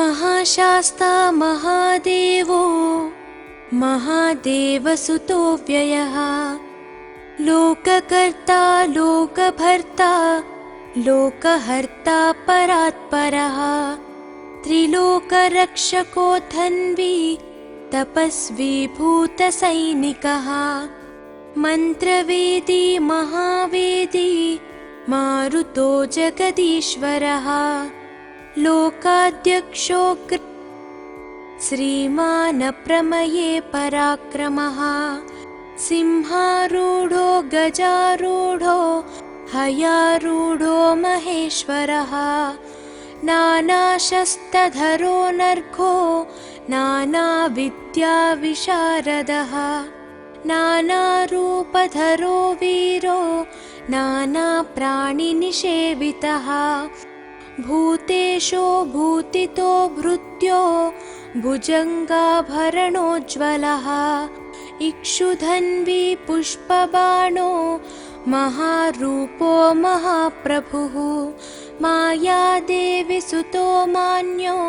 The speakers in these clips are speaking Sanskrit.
महाशास्ता महादेवो महादेवसुतो व्ययः लोककर्ता लोकभर्ता लोकहर्ता परात्परः त्रिलोकरक्षको धन्वी तपस्वी भूतसैनिकः मन्त्रवेदी महावेदी मारुतो जगदीश्वरः लोकाध्यक्षो श्रीमानप्रमये पराक्रमः सिंहारूढो गजारूढो हयारूढो महेश्वरः नानाशस्त्रधरो नर्घो नानाविद्याविशारदः नानारूपधरो वीरो नानाप्राणिनिषेवितः भूतेशो भूतितो भृत्यो भुजङ्गाभरणोज्ज्वलः इक्षुधन्वी पुष्पबाणो महारूपो महाप्रभुः मायादेवी सुतो मान्यो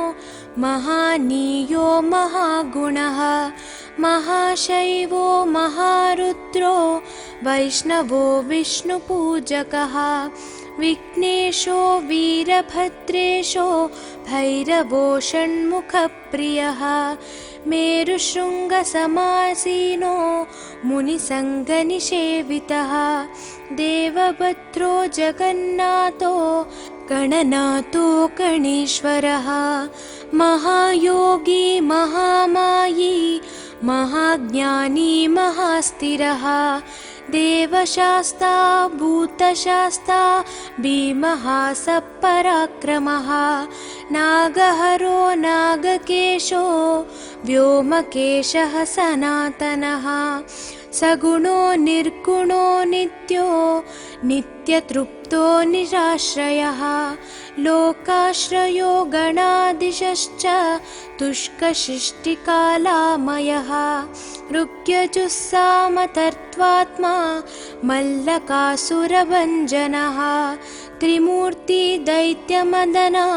महानीयो महागुणः महाशैवो महारुद्रो वैष्णवो विष्णुपूजकः विघ्नेशो वीरभद्रेशो भैरवो षण्मुखप्रियः मेरुशृङ्गसमासीनो मुनिसङ्गनिषेवितः देवभद्रो जगन्नाथो गणनाथो गणेश्वरः महायोगी महामायी महाज्ञानी महास्थिरः देवशास्ता भूतशास्ता भीमः सपराक्रमः नागहरो नागकेशो व्योमकेशः सनातनः सगुणो निर्गुणो नित्यो नित्यतृप्तो निराश्रयः लोकाश्रयो गणाधीशश्च तुष्कशिष्टिकालामयः ऋग्यजुस्सामतर्त्वात्मा मल्लकासुरभञ्जनः त्रिमूर्ति दैत्यमदनः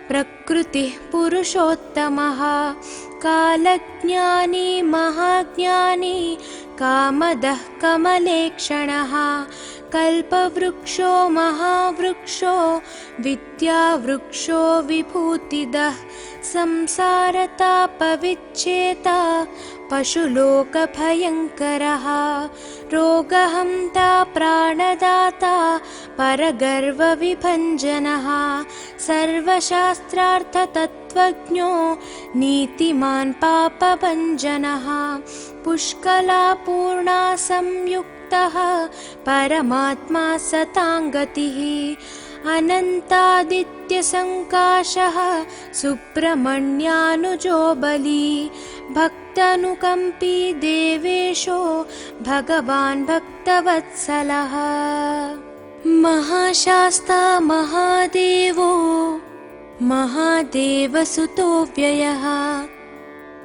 प्रकृतिः पुरुषोत्तमः कालज्ञानी महाज्ञानी कामदः कमलेक्षणः कल्पवृक्षो महावृक्षो विद्यावृक्षो विभूतिदः संसारतापविच्छेता पशुलोकभयङ्करः रोगहन्ता प्राणदाता परगर्वविभञ्जनः सर्वशास्त्रार्थतत्त्वज्ञो नीतिमान् पापभञ्जनः पुष्कलापूर्णा संयुक्तः परमात्मा सताङ्गतिः अनन्तादित्यसङ्काशः सुब्रह्मण्यानुजो बली भक्तानुकम्पी देवेशो भगवान् भक्तवत्सलः महाशास्ता महादेवो महादेवसुतो व्ययः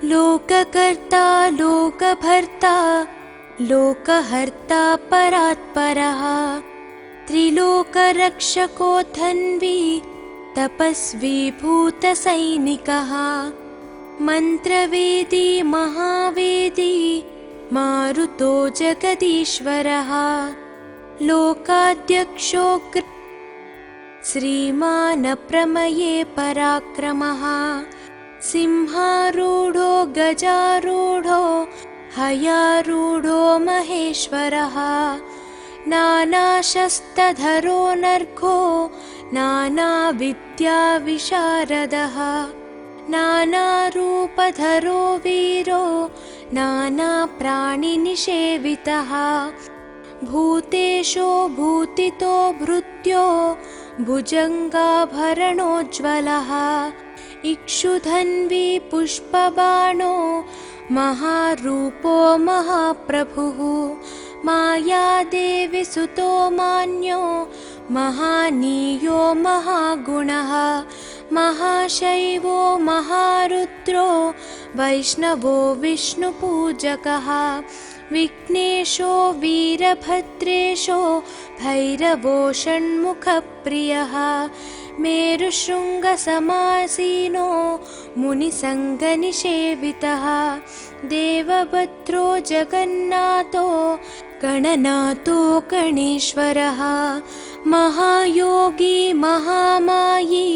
लोककर्ता लोकभर्ता लोकहर्ता परात्परः त्रिलोकरक्षको धन्वी तपस्वी भूतसैनिकः मन्त्रवेदी महावेदी मारुतो जगदीश्वरः लोकाध्यक्षो श्रीमानप्रमये पराक्रमः सिंहारूढो गजारूढो हयारूढो महेश्वरः नानाशस्त्रधरो नर्घो नानाविद्याविशारदः नानारूपधरो वीरो नानाप्राणिनिषेवितः भूतेशो भूतितो भृत्यो भुजङ्गाभरणोज्ज्वलः इक्षुधन्वी पुष्पबाणो महारूपो महाप्रभुः मायादेवी सुतो मान्यो महानीयो महागुणः महाशैवो महारुद्रो वैष्णवो विष्णुपूजकः विघ्नेशो वीरभद्रेशो भैरवो षण्मुखप्रियः मेरुशृङ्गसमासीनो मुनिसङ्गनिषेवितः देवभद्रो जगन्नाथो गणनाथो गणेश्वरः महायोगी महामायी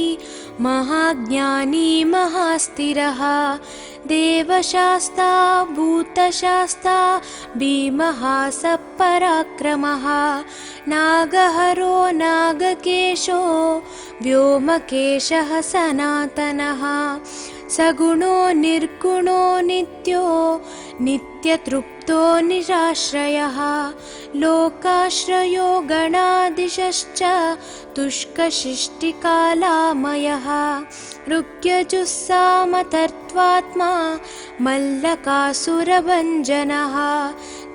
महाज्ञानी महास्थिरः देवशास्ता भूतशास्ता भीमः सपराक्रमः नागहरो नागकेशो व्योमकेशः सनातनः सगुणो निर्गुणो नित्यो नित्यतृप्तो निराश्रयः लोकाश्रयो गणाधीशश्च तुष्कशिष्टिकालामयः ऋग्यजुस्सामतर्त्वात्मा मल्लकासुरभञ्जनः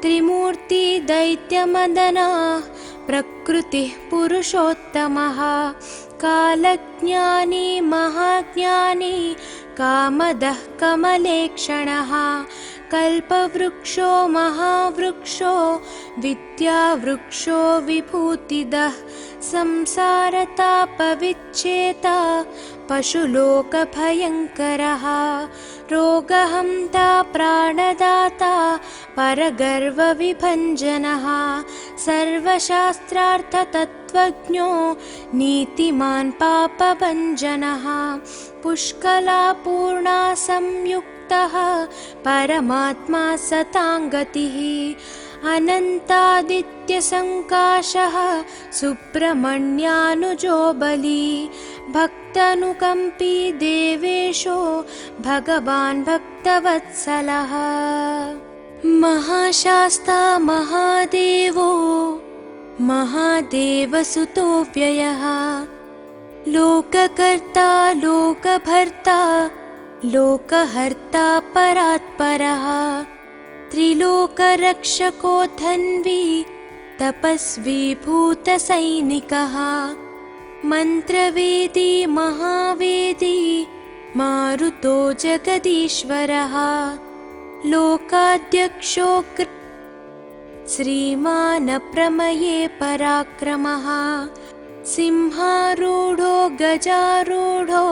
त्रिमूर्ति दैत्यमदनः प्रकृतिः पुरुषोत्तमः कालज्ञानी महाज्ञानी कामदः कमलेक्षणः कल्पवृक्षो महावृक्षो विद्यावृक्षो विभूतिदः संसारतापविच्छेता पशुलोकभयङ्करः रोगहन्ता प्राणदाता परगर्वविभञ्जनः सर्वशास्त्रार्थतत्त्वज्ञो नीतिमान् पापभञ्जनः पुष्कलापूर्णा संयुक्तः परमात्मा सताङ्गतिः अनन्तादित्यसङ्काशः सुब्रह्मण्यानुजो बली भक्तानुकम्पी देवेशो भगवान् भक्तवत्सलः महाशास्ता महादेवो महादेवसुतो व्ययः लोककर्ता लोकभर्ता लोकहर्ता परात्परः त्रिलोकरक्षको धन्वी तपस्वी भूतसैनिकः मन्त्रवेदी महावेदी मारुतो जगदीश्वरः लोकाध्यक्षो श्रीमानप्रमये पराक्रमः सिंहारूढो गजारूढो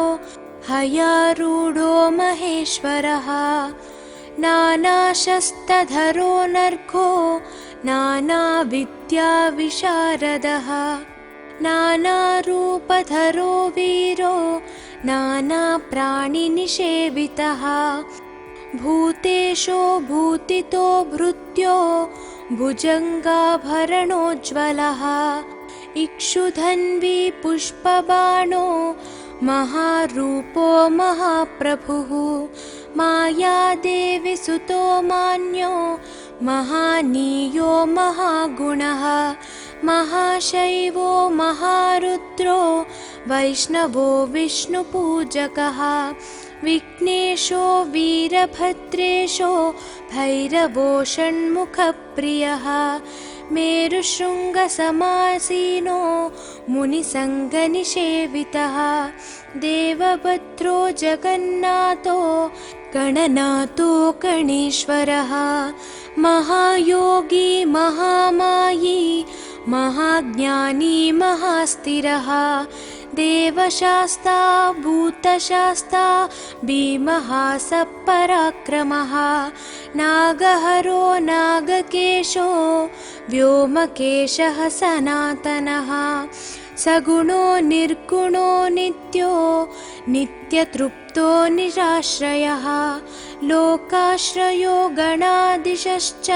हयारूढो महेश्वरः नानाशस्त्रधरो नर्घो नानाविद्याविशारदः नानारूपधरो वीरो नानाप्राणिनिषेवितः भूतेशो भूतितो भृत्यो भुजङ्गाभरणोज्ज्वलः इक्षुधन्वी पुष्पबाणो महारूपो महाप्रभुः मायादेवी सुतो मान्यो महानीयो महागुणः महाशैवो महारुद्रो वैष्णवो विष्णुपूजकः विघ्नेशो वीरभद्रेशो भैरवो षण्मुखप्रियः मेरुशृङ्गसमासीनो मुनिसङ्गनिषेवितः देवभद्रो जगन्नाथो गणनाथो गणेश्वरः महायोगी महामायी महाज्ञानी महास्थिरः देवशास्ता भूतशास्ता भीमः सपराक्रमः नागहरो नागकेशो व्योमकेशः सनातनः सगुणो निर्गुणो नित्यो नित्यतृप्तो निराश्रयः लोकाश्रयो गणाधीशश्च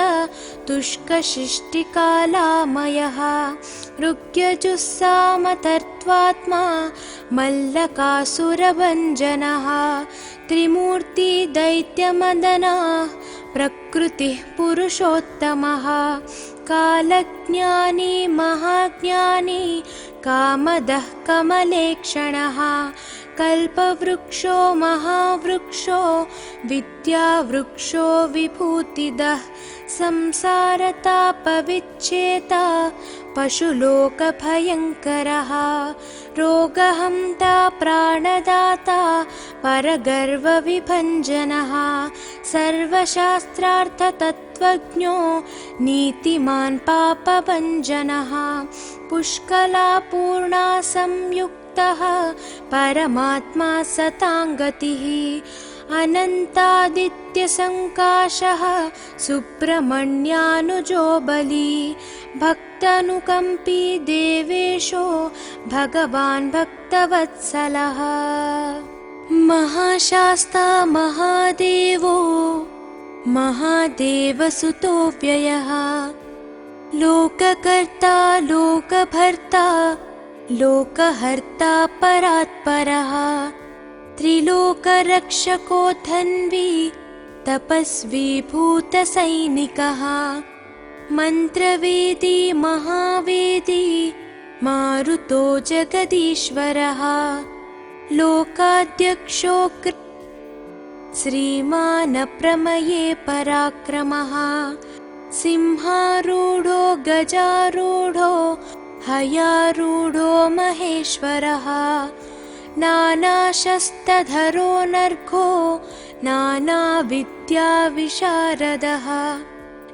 तुष्कशिष्टिकालामयः ऋग्यजुस्सामतर्त्वात्मा मल्लकासुरभञ्जनः त्रिमूर्ति दैत्यमदनः प्रकृतिः पुरुषोत्तमः कालज्ञानी महाज्ञानी कामदः कमलेक्षणः कल्पवृक्षो महावृक्षो विद्यावृक्षो विभूतिदः संसारतापविच्छेता पशुलोकभयङ्करः रोगहन्ता प्राणदाता परगर्वविभञ्जनः सर्वशास्त्रार्थतत्त्वज्ञो नीतिमान् पापभञ्जनः पुष्कलापूर्णा संयुक्तः परमात्मा सताङ्गतिः अनन्तादित्यसङ्काशः सुब्रह्मण्यानुजो बली भक्तानुकम्पी देवेशो भगवान् भक्तवत्सलः महाशास्ता महादेवो महादेवसुतो व्ययः लोककर्ता लोकभर्ता लोकहर्ता परात्परः त्रिलोकरक्षको धन्वी तपस्वी भूतसैनिकः मन्त्रवेदी महावेदी मारुतो जगदीश्वरः लोकाध्यक्षो श्रीमान् प्रमये पराक्रमः सिंहारूढो गजारूढो हयारूढो महेश्वरः नानाशस्त्रधरो नर्घो नानाविद्याविशारदः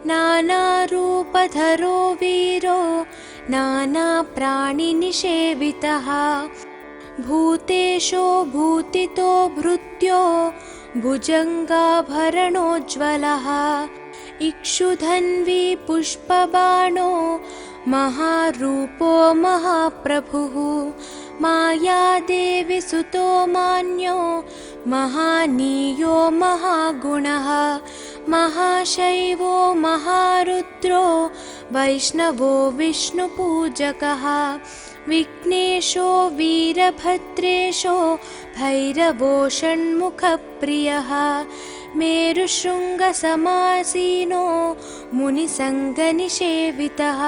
नानारूपधरो वीरो नानाप्राणिनिषेवितः भूतेशो भूतितो भृत्यो भुजङ्गाभरणोज्ज्वलः इक्षुधन्वी पुष्पबाणो महारूपो महाप्रभुः मायादेवी सुतो मान्यो महानीयो महागुणः महाशैवो महारुद्रो वैष्णवो विष्णुपूजकः विघ्नेशो वीरभद्रेशो भैरवो षण्मुखप्रियः मेरुशृङ्गसमासीनो मुनिसङ्गनिषेवितः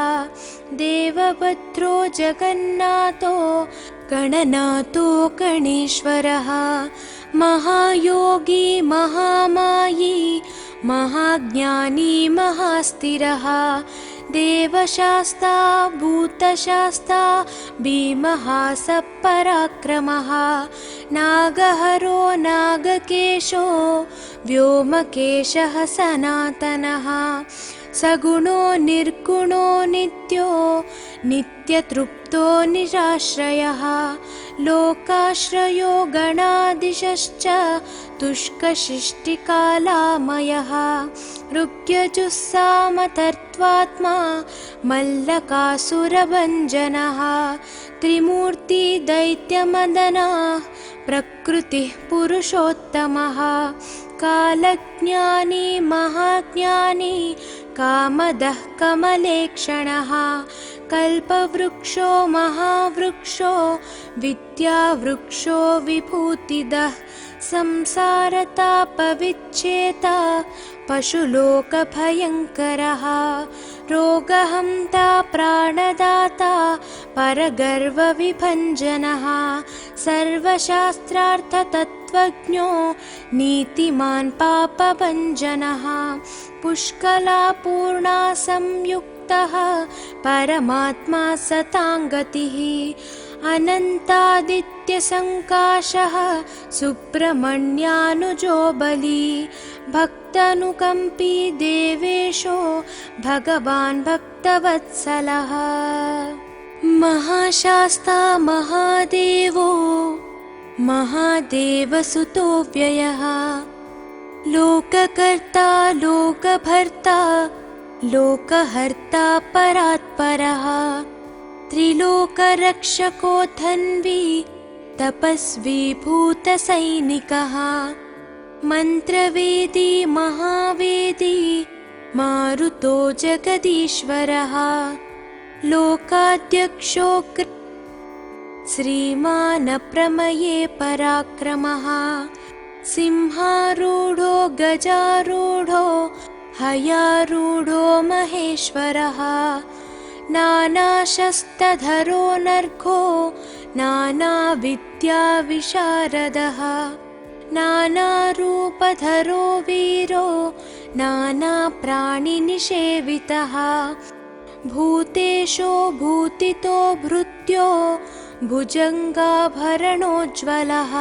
देवभद्रो जगन्नाथो गणनाथो गणेश्वरः महायोगी महामायी महाज्ञानी महास्थिरः देवशास्ता भूतशास्ता भीमः सपराक्रमः नागहरो नागकेशो व्योमकेशः सनातनः सगुणो निर्गुणो नित्यो नित्यतृप्तो निराश्रयः लोकाश्रयो गणाधीशश्च तुष्कशिष्टिकालामयः ऋग्यजुस्सामतर्त्वात्मा मल्लकासुरभञ्जनः त्रिमूर्ति दैत्यमदनः प्रकृतिः पुरुषोत्तमः कालज्ञानी महाज्ञानी कामदः कमलेक्षणः कल्पवृक्षो महावृक्षो विद्यावृक्षो विभूतिदः संसारतापविच्छेता पशुलोकभयङ्करः रोगहन्ता प्राणदाता परगर्वविभञ्जनः सर्वशास्त्रार्थतत्त्वज्ञो नीतिमान् पापभञ्जनः पुष्कलापूर्णा संयुक्तः परमात्मा सताङ्गतिः अनन्तादित्यसङ्काशः सुब्रह्मण्यानुजो बली भक्तानुकम्पी देवेशो भगवान् भक्तवत्सलः महाशास्ता महादेवो महादेवसुतो व्ययः लोककर्ता लोकभर्ता लोकहर्ता परात्परः त्रिलोकरक्षको धन्वी तपस्वी भूतसैनिकः मन्त्रवेदी महावेदी मारुतो जगदीश्वरः लोकाध्यक्षो श्रीमान् प्रमये पराक्रमः सिंहारूढो गजारूढो हयारूढो महेश्वरः नानाशस्त्रधरो नर्घो नानाविद्याविशारदः नानारूपधरो वीरो नानाप्राणिनिषेवितः भूतेशो भूतितो भृत्यो भुजङ्गाभरणोज्ज्वलः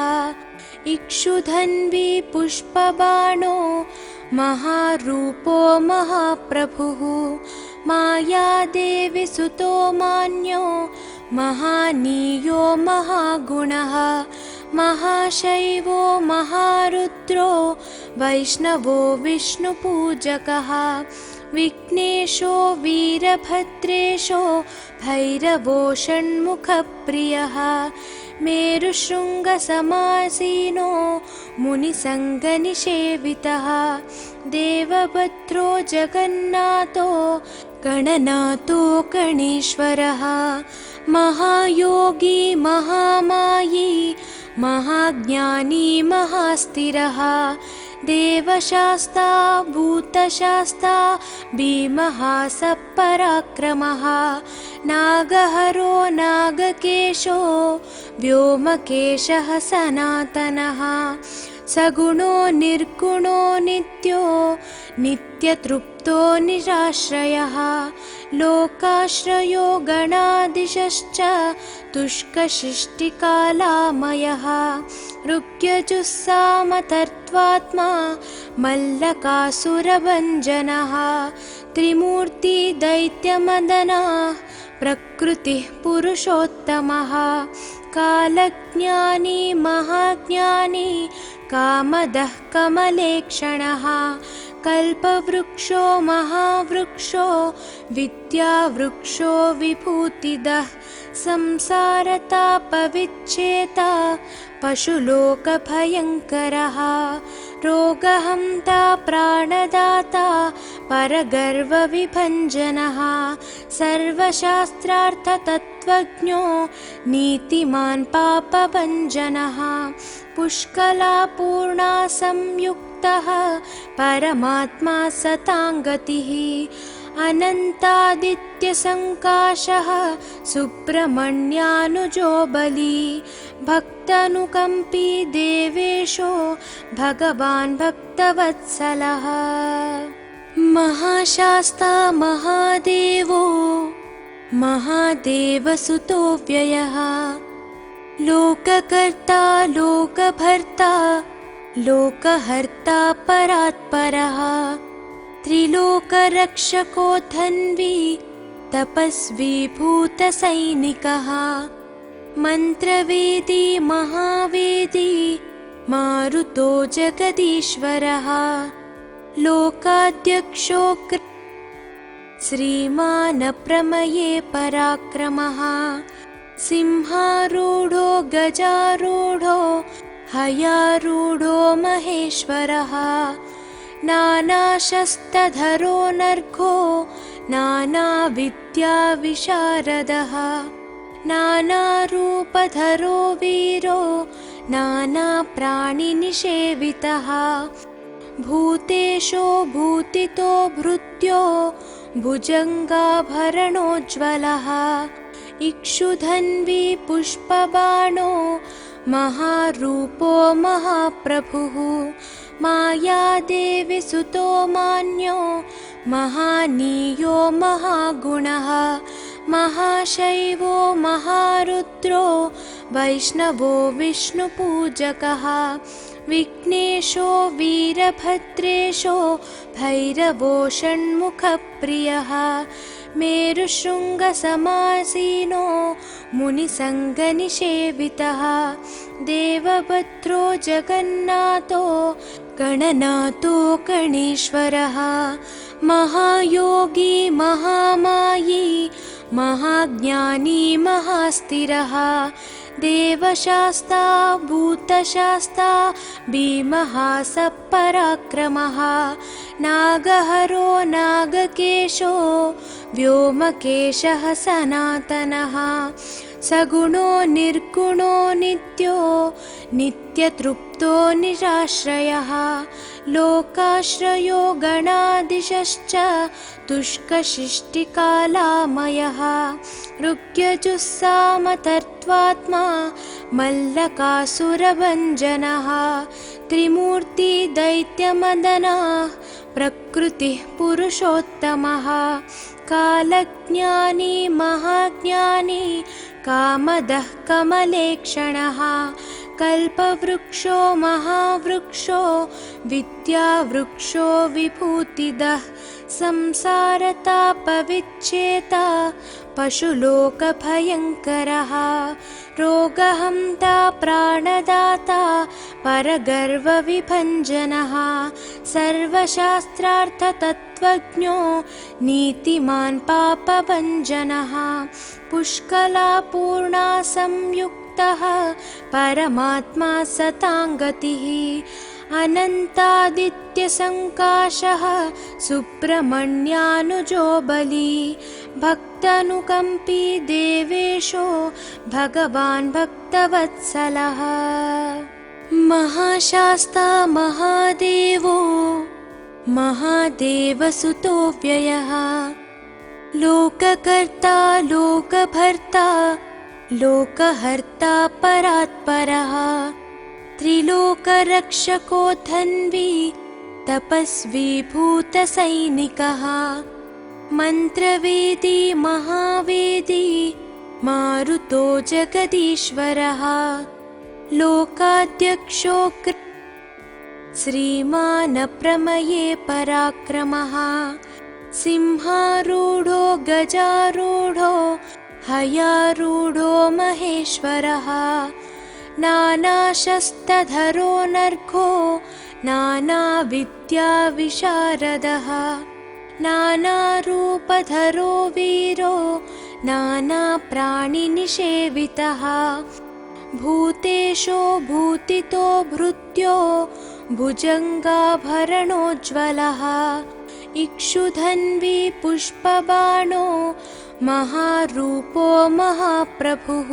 इक्षुधन्वी पुष्पबाणो महारूपो महाप्रभुः मायादेवी सुतो मान्यो महानीयो महागुणः महाशैवो महारुद्रो वैष्णवो विष्णुपूजकः विघ्नेशो वीरभद्रेशो भैरवो षण्मुखप्रियः मेरुशृङ्गसमासीनो मुनिसङ्गनिषेवितः देवभद्रो जगन्नाथो गणनाथो गणेश्वरः महायोगी महामायी महाज्ञानी महास्थिरः देवशास्ता भूतशास्ता भीमः सपराक्रमः नागहरो नागकेशो व्योमकेशः सनातनः सगुणो निर्गुणो नित्यो नित्यतृप्तो निराश्रयः लोकाश्रयो गणाधीशश्च तुष्कशिष्टिकालामयः ऋग्यजुस्सामतर्त्वात्मा मल्लकासुरभञ्जनः त्रिमूर्ति दैत्यमदनः प्रकृतिः पुरुषोत्तमः कालज्ञानी महाज्ञानी कामदः कमलेक्षणः कल्पवृक्षो महावृक्षो विद्यावृक्षो विभूतिदः संसारतापविच्छेता पशुलोकभयङ्करः रोगहन्ता प्राणदाता परगर्वविभञ्जनः सर्वशास्त्रार्थतत्त्वज्ञो नीतिमान् पापभञ्जनः पुष्कलापूर्णा संयुक्तः परमात्मा सताङ्गतिः अनन्तादित्यसङ्काशः सुब्रह्मण्यानुजो बली भक्तानुकम्पी देवेशो भगवान् भक्तवत्सलः महाशास्ता महादेवो महादेवसुतो व्ययः लोककर्ता लोकभर्ता लोकहर्ता परात्परः त्रिलोकरक्षको धन्वी तपस्वी भूतसैनिकः मन्त्रवेदी महावेदी मारुतो जगदीश्वरः लोकाध्यक्षो श्रीमान् प्रमये पराक्रमः सिंहारूढो गजारूढो हयारूढो महेश्वरः नानाशस्त्रधरो नर्घो नानाविद्याविशारदः नानारूपधरो वीरो नानाप्राणिनिषेवितः भूतेशो भूतितो भृत्यो भुजङ्गाभरणोज्ज्वलः इक्षुधन्वी पुष्पबाणो महारूपो महाप्रभुः मायादेवी सुतो मान्यो महानीयो महागुणः महाशैवो महारुद्रो वैष्णवो विष्णुपूजकः विघ्नेशो वीरभद्रेशो भैरवो षण्मुखप्रियः मेरुशृङ्गसमासीनो मुनिसङ्गनिषेवितः देवभद्रो जगन्नाथो गणनाथो गणेश्वरः महायोगी महामायी महाज्ञानी महास्थिरः देवशास्ता भूतशास्ता भीमः सपराक्रमः नागहरो नागकेशो व्योमकेशः सनातनः सगुणो निर्गुणो नित्यो नित्यतृप्तो निराश्रयः लोकाश्रयो गणाधीशश्च तुष्कशिष्टिकालामयः ऋग्यजुस्सामतर्त्वात्मा मल्लकासुरभञ्जनः त्रिमूर्ति दैत्यमदनः प्रकृतिः पुरुषोत्तमः कालज्ञानी महाज्ञानी कामदः कमलेक्षणः कल्पवृक्षो महावृक्षो विद्यावृक्षो विभूतिदः संसारतापविच्छेता पशुलोकभयङ्करः रोगहन्ता प्राणदाता परगर्वविभञ्जनः सर्वशास्त्रार्थतत्त्वज्ञो नीतिमान् पापभञ्जनः पुष्कलापूर्णा संयुक्तः परमात्मा सताङ्गतिः अनन्तादित्यसङ्काशः सुब्रह्मण्यानुजो बली भक्तानुकम्पी देवेशो भगवान् भक्तवत्सलः महाशास्ता महादेवो महादेवसुतो व्ययः लोककर्ता लोकभर्ता लोकहर्ता परात्परः त्रिलोकरक्षको धन्वी तपस्वी भूतसैनिकः मन्त्रवेदी महावेदी मारुतो जगदीश्वरः लोकाध्यक्षो श्रीमानप्रमये पराक्रमः सिंहारूढो गजारूढो हयारूढो महेश्वरः नानाशस्त्रधरो नर्घो नानाविद्याविशारदः नानारूपधरो वीरो नानाप्राणिनिषेवितः भूतेशो भूतितो भृत्यो भुजङ्गाभरणोज्ज्वलः इक्षुधन्वी पुष्पबाणो महारूपो महाप्रभुः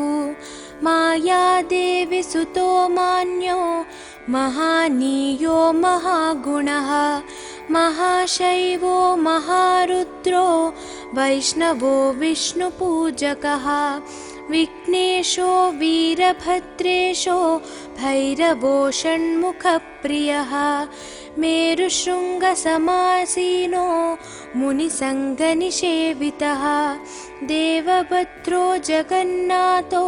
मायादेवी सुतो मान्यो महानीयो महागुणः महाशैवो महारुद्रो वैष्णवो विष्णुपूजकः विघ्नेशो वीरभद्रेशो भैरवो षण्मुखप्रियः मेरुशृङ्गसमासीनो मुनिसङ्गनिषेवितः देवभद्रो जगन्नाथो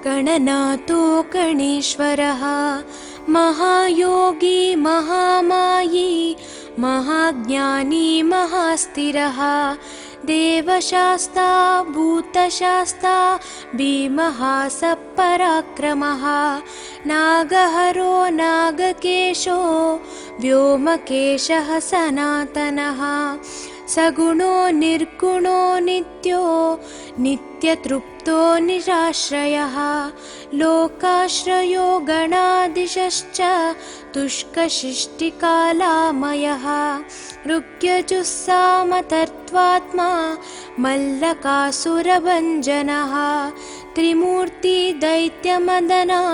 गणनाथो गणेश्वरः महायोगी महामायी महाज्ञानी महास्थिरः देवशास्ता भूतशास्ता भीमः सपराक्रमः नागहरो नागकेशो व्योमकेशः सनातनः सगुणो निर्गुणो नित्यो नित्यतृप्तो निराश्रयः लोकाश्रयो गणाधीशश्च तुष्कशिष्टिकालामयः ऋग्यजुस्सामतर्त्वात्मा मल्लकासुरभञ्जनः त्रिमूर्ति दैत्यमदनः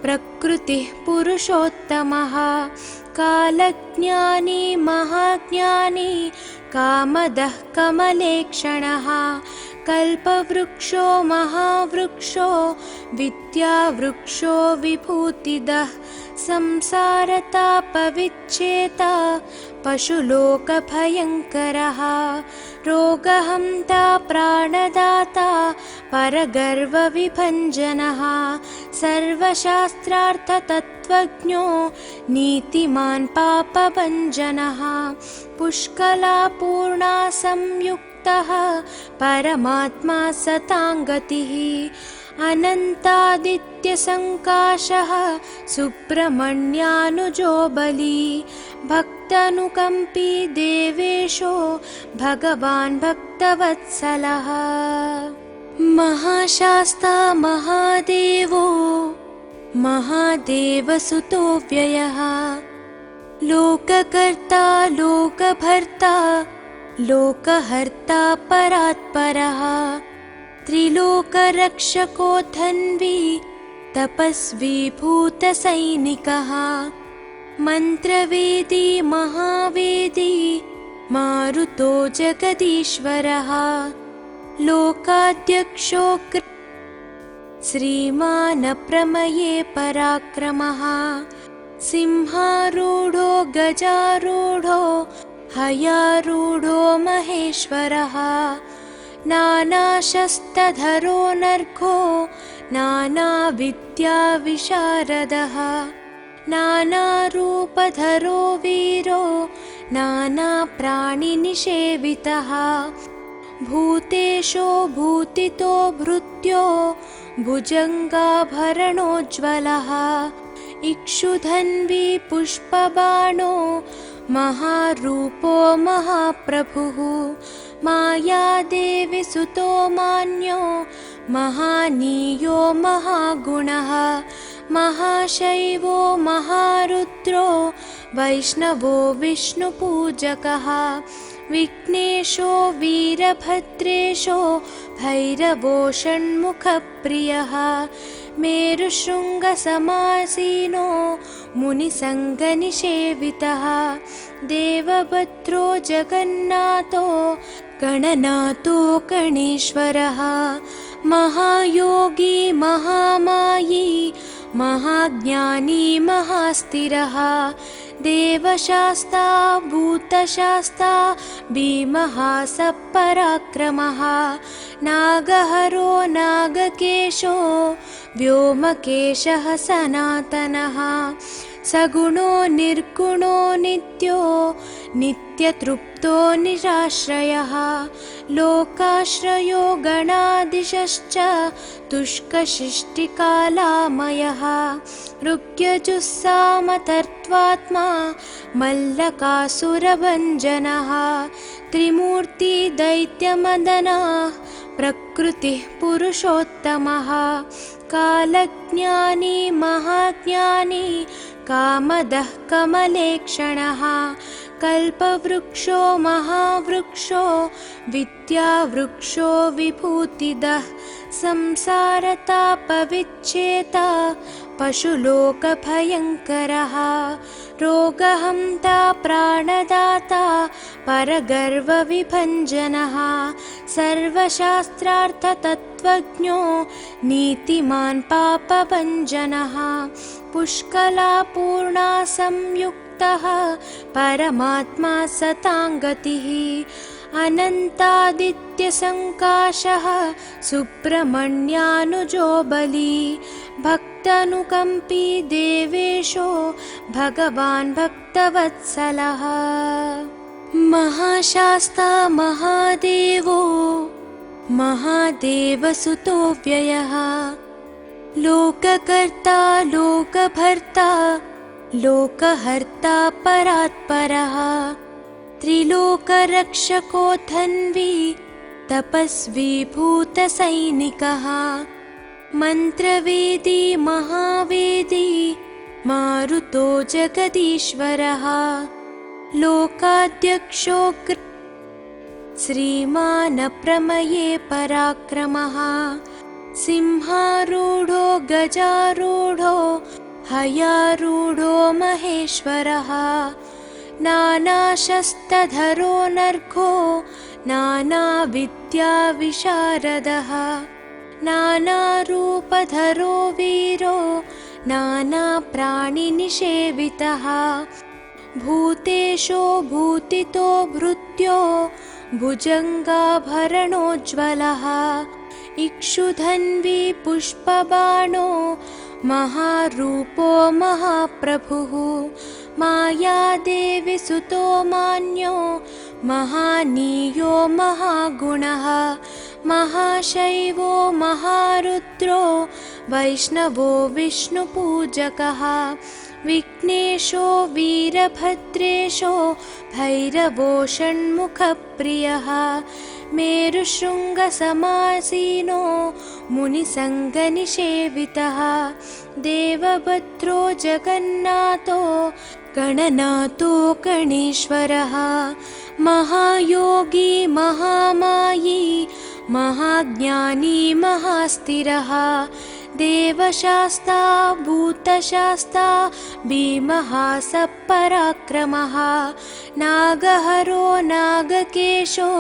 प्रकृतिः पुरुषोत्तमः कालज्ञानी महाज्ञानी कामदः कमलेक्षणः कल्पवृक्षो महावृक्षो विद्यावृक्षो विभूतिदः संसारतापविच्छेता पशुलोकभयङ्करः रोगहन्ता प्राणदाता परगर्वविभञ्जनः सर्वशास्त्रार्थतत्त्वज्ञो नीतिमान् पापभञ्जनः पुष्कलापूर्णा संयुक्तः परमात्मा सताङ्गतिः अनन्तादित्यसङ्काशः सुब्रह्मण्यानुजो बली भक्तानुकम्पी देवेशो भगवान् भक्तवत्सलः महाशास्ता महादेवो महादेवसुतो व्ययः लोककर्ता लोकभर्ता लोकहर्ता परात्परः त्रिलोकरक्षको धन्वी तपस्वी भूतसैनिकः मन्त्रवेदी महावेदी मारुतो जगदीश्वरः लोकाध्यक्षो श्रीमानप्रमये पराक्रमः सिंहारूढो गजारूढो हयारूढो महेश्वरः नानाशस्त्रधरो नर्घो नानाविद्याविशारदः नानारूपधरो वीरो नानाप्राणिनिषेवितः भूतेशो भूतितो भृत्यो भुजङ्गाभरणोज्ज्वलः इक्षुधन्वी पुष्पबाणो महारूपो महाप्रभुः मायादेवी सुतो मान्यो महानीयो महागुणः महाशैवो महारुद्रो वैष्णवो विष्णुपूजकः विघ्नेशो वीरभद्रेशो भैरवो षण्मुखप्रियः मेरुशृङ्गसमासीनो मुनिसङ्गनिषेवितः देवभद्रो जगन्नाथो गणनाथो गणेश्वरः महायोगी महामायी महाज्ञानी महास्थिरः देवशास्ता भूतशास्ता भीमः सपराक्रमः नागहरो नागकेशो व्योमकेशः सनातनः सगुणो निर्गुणो नित्यो नित्यतृप्तो निराश्रयः लोकाश्रयो गणाधीशश्च तुष्कशिष्टिकालामयः ऋग्यजुस्सामतर्त्वात्मा मल्लकासुरभञ्जनः त्रिमूर्ति दैत्यमदनः प्रकृतिः पुरुषोत्तमः कालज्ञानी महाज्ञानी कामदः कमलेक्षणः कल्पवृक्षो महावृक्षो विद्यावृक्षो विभूतिदः संसारतापविच्छेता पशुलोकभयङ्करः रोगहन्ता प्राणदाता परगर्वविभञ्जनः सर्वशास्त्रार्थतत्त्वज्ञो नीतिमान् पापभञ्जनः पुष्कलापूर्णा संयुक्तः परमात्मा सताङ्गतिः अनन्तादित्यसङ्काशः सुब्रह्मण्यानुजो बली भक्तानुकम्पी देवेशो भगवान् भक्तवत्सलः महाशास्ता महादेवो महादेवसुतो व्ययः लोककर्ता लोकभर्ता लोकहर्ता परात्परः त्रिलोकरक्षको धन्वी तपस्वी भूतसैनिकः मन्त्रवेदी महावेदी मारुतो जगदीश्वरः लोकाध्यक्षो श्रीमानप्रमये पराक्रमः सिंहारूढो गजारूढो हयारूढो महेश्वरः नानाशस्त्रधरो नर्घो नानाविद्याविशारदः नानारूपधरो वीरो नानाप्राणिनिषेवितः भूतेशो भूतितो भृत्यो भुजङ्गाभरणोज्ज्वलः इक्षुधन्वी पुष्पबाणो महारूपो महाप्रभुः मायादेवी सुतो मान्यो महानीयो महागुणः महाशैवो महारुद्रो वैष्णवो विष्णुपूजकः विघ्नेशो वीरभद्रेशो भैरवो षण्मुखप्रियः मेरुशृङ्गसमासीनो मुनिसङ्गनिषेवितः देवभद्रो जगन्नाथो गणनाथो गणेश्वरः महायोगी महामायी महाज्ञानी महास्थिरः देवशास्ता भूतशास्ता भीमः सपराक्रमः नागहरो नागकेशो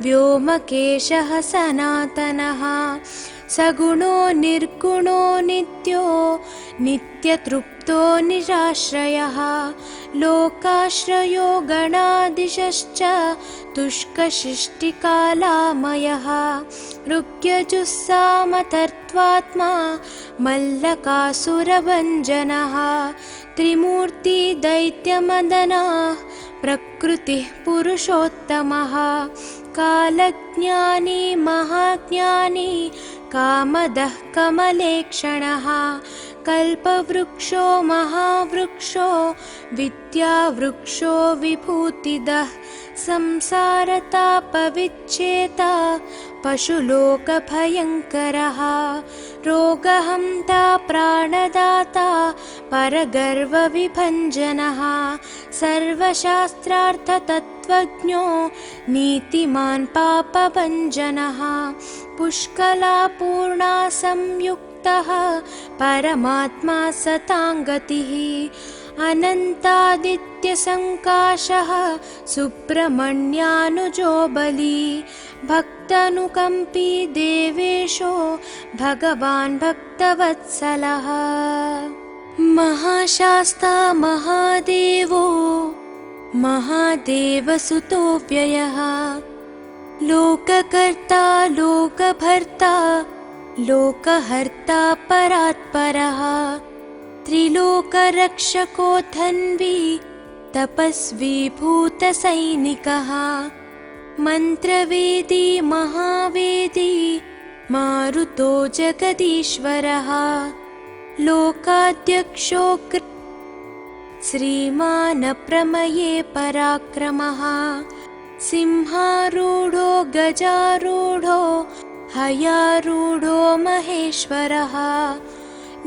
व्योमकेशः सनातनः सगुणो निर्गुणो नित्यो नित्यतृप्तो निराश्रयः लोकाश्रयो गणादिशश्च तुष्कशिष्टिकालामयः ऋग्यजुस्सामतर्त्वात्मा मल्लकासुरभञ्जनः त्रिमूर्तिदैत्यमदनः प्रकृतिः पुरुषोत्तमः कालज्ञानी महाज्ञानी कामदः कमलेक्षणः कल्पवृक्षो महावृक्षो विद्यावृक्षो विभूतिदः संसारतापविच्छेता पशुलोकभयङ्करः रोगहन्ता प्राणदाता परगर्वविभञ्जनः सर्वशास्त्रार्थतत्त्वज्ञो नीतिमान् पापभञ्जनः पुष्कलापूर्णा संयुक्तः परमात्मा सताङ्गतिः अनन्तादित्यसङ्काशः सुब्रह्मण्यानुजो बली भक्तानुकम्पी देवेशो भगवान् भक्तवत्सलः महाशास्ता महादेवो महादेवसुतो व्ययः लोककर्ता लोकभर्ता लोकहर्ता परात्परः त्रिलोकरक्षको धन्वी तपस्वी भूतसैनिकः मन्त्रवेदी महावेदी मारुतो जगदीश्वरः लोकाध्यक्षो श्रीमानप्रमये पराक्रमः सिंहारूढो गजारूढो हयारूढो महेश्वरः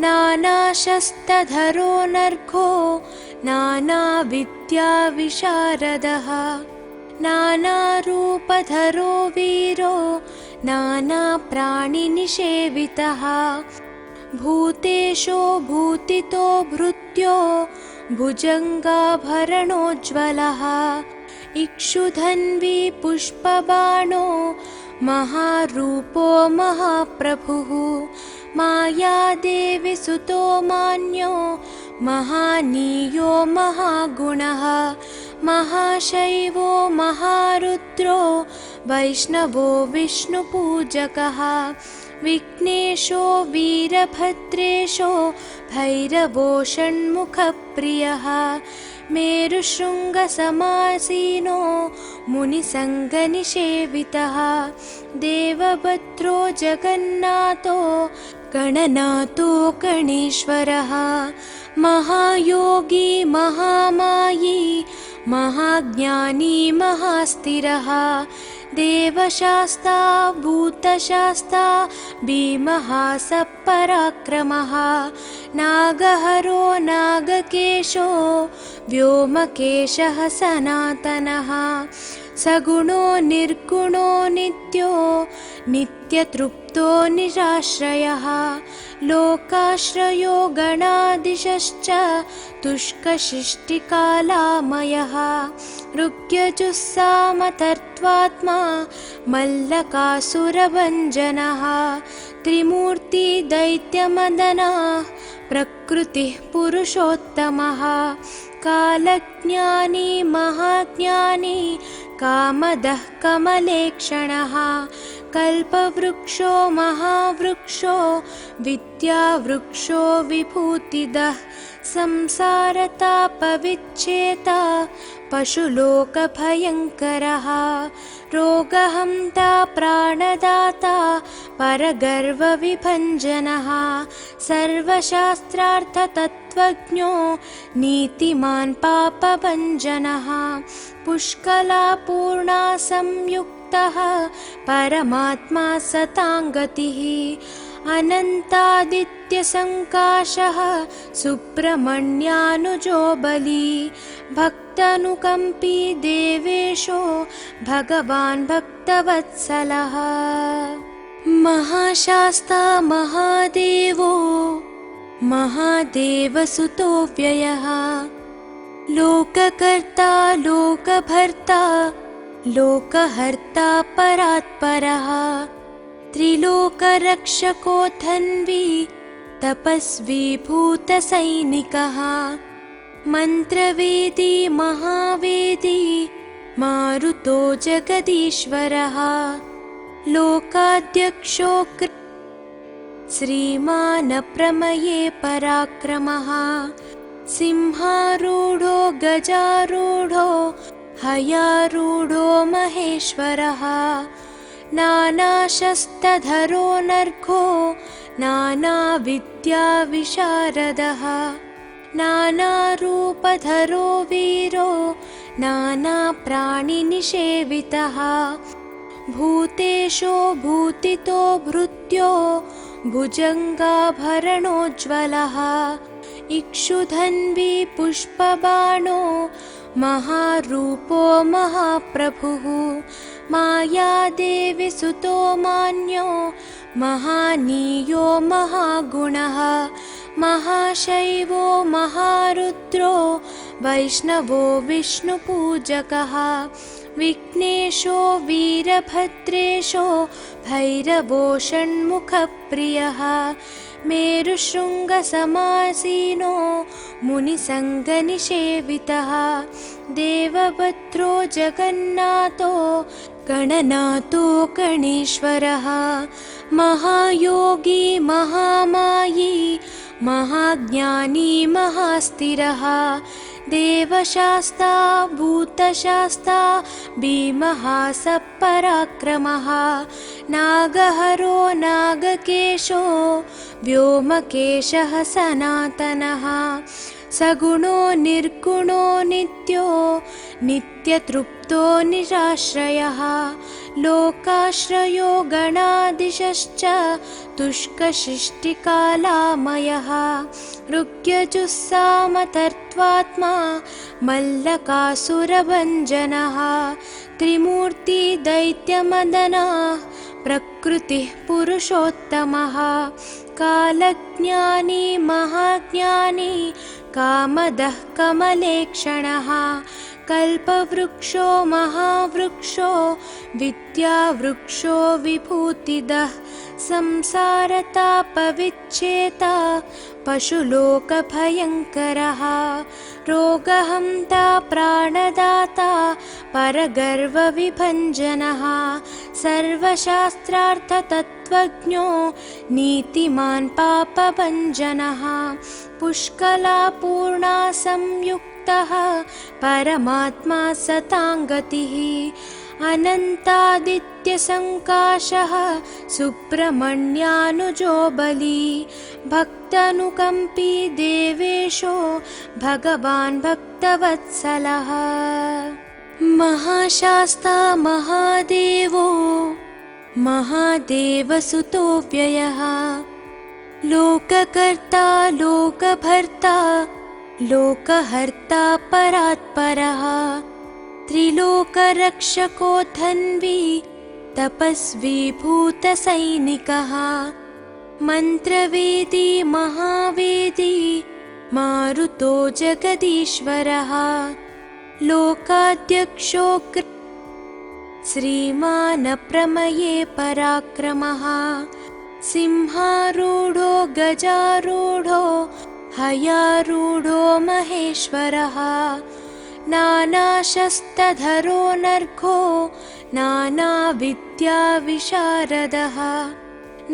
नानाशस्त्रधरो नर्घो नानाविद्याविशारदः नानारूपधरो वीरो नानाप्राणिनिषेवितः भूतेशो भूतितो भृत्यो भुजङ्गाभरणोज्ज्वलः इक्षुधन्वी पुष्पबाणो महारूपो महाप्रभुः मायादेवी सुतो मान्यो महानीयो महागुणः महाशैवो महारुद्रो वैष्णवो विष्णुपूजकः विघ्नेशो वीरभद्रेशो भैरवो षण्मुखप्रियः मेरुशृङ्गसमासीनो मुनिसङ्गनिषेवितः देवभद्रो जगन्नाथो गणनाथो गणेश्वरः महायोगी महामायी महाज्ञानी महास्थिरः देवशास्ता भूतशास्ता भीमः सपराक्रमः नागहरो नागकेशो व्योमकेशः सनातनः सगुणो निर्गुणो नित्यो नित्यतृप्तो निराश्रयः लोकाश्रयो गणादिशश्च तुष्कशिष्टिकालामयः ऋग्यजुस्सामतर्त्वात्मा मल्लकासुरभञ्जनः त्रिमूर्तिदैत्यमदनः प्रकृतिः पुरुषोत्तमः कालज्ञानी महाज्ञानी कामदः कमलेक्षणः कल्पवृक्षो महावृक्षो विद्यावृक्षो विभूतिदः संसारतापविच्छेता पशुलोकभयङ्करः रोगहन्ता प्राणदाता परगर्वविभञ्जनः सर्वशास्त्रार्थतत्त्वज्ञो नीतिमान् पापभञ्जनः पुष्कलापूर्णा संयुक्तः परमात्मा सताङ्गतिः अनन्तादित्यसङ्काशः सुब्रह्मण्यानुजो बली भक्तानुकम्पी देवेशो भगवान् भक्तवत्सलः महाशास्ता महादेवो महादेवसुतो व्ययः लोककर्ता लोकभर्ता लोकहर्ता परात्परः त्रिलोकरक्षको धन्वी तपस्वी भूतसैनिकः मन्त्रवेदी महावेदी मारुतो जगदीश्वरः लोकाध्यक्षो श्रीमान् प्रमये पराक्रमः सिंहारूढो गजारूढो हयारूढो महेश्वरः नानाशस्त्रधरो नर्घो नानाविद्याविशारदः नानारूपधरो वीरो नानाप्राणिनिषेवितः भूतेशो भूतितो भृत्यो भुजङ्गाभरणोज्ज्वलः इक्षुधन्वी पुष्पबाणो महारूपो महाप्रभुः मायादेवी सुतो मान्यो महानीयो महागुणः महाशैवो महारुद्रो वैष्णवो विष्णुपूजकः विघ्नेशो वीरभद्रेशो भैरवो षण्मुखप्रियः मेरुशृङ्गसमासीनो मुनिसङ्गनिषेवितः देवभद्रो जगन्नाथो गणनाथो गणेश्वरः महायोगी महामायी महाज्ञानी महास्थिरः देवशास्ता भूतशास्ता भीमः सपराक्रमः नागहरो नागकेशो व्योमकेशः सनातनः सगुणो निर्गुणो नित्यो नित्यतृप्तो निराश्रयः लोकाश्रयो गणाधीशश्च तुष्कशिष्टिकालामयः ऋग्यजुस्सामतर्त्वात्मा मल्लकासुरभञ्जनः त्रिमूर्ति दैत्यमदनः प्रकृतिः पुरुषोत्तमः कालज्ञानी महाज्ञानी कामदः कमलेक्षणः कल्पवृक्षो महावृक्षो विद्यावृक्षो विभूतिदः संसारतापविच्छेता पशुलोकभयङ्करः रोगहन्ता प्राणदाता परगर्वविभञ्जनः सर्वशास्त्रार्थतत्त्वज्ञो नीतिमान् पापभञ्जनः पुष्कलापूर्णा संयुक्तः परमात्मा सताङ्गतिः अनन्तादित्यसङ्काशः सुब्रह्मण्यानुजो बली भक्तानुकम्पी देवेशो भगवान् भक्तवत्सलः महाशास्ता महादेवो महादेवसुतो व्ययः लोककर्ता लोकभर्ता लोकहर्ता परात्परः त्रिलोकरक्षको धन्वी तपस्वी भूतसैनिकः मन्त्रवेदी महावेदी मारुतो जगदीश्वरः लोकाध्यक्षो श्रीमान् प्रमये पराक्रमः सिंहारूढो गजारूढो हयारूढो महेश्वरः नानाशस्त्रधरो नर्घो नानाविद्याविशारदः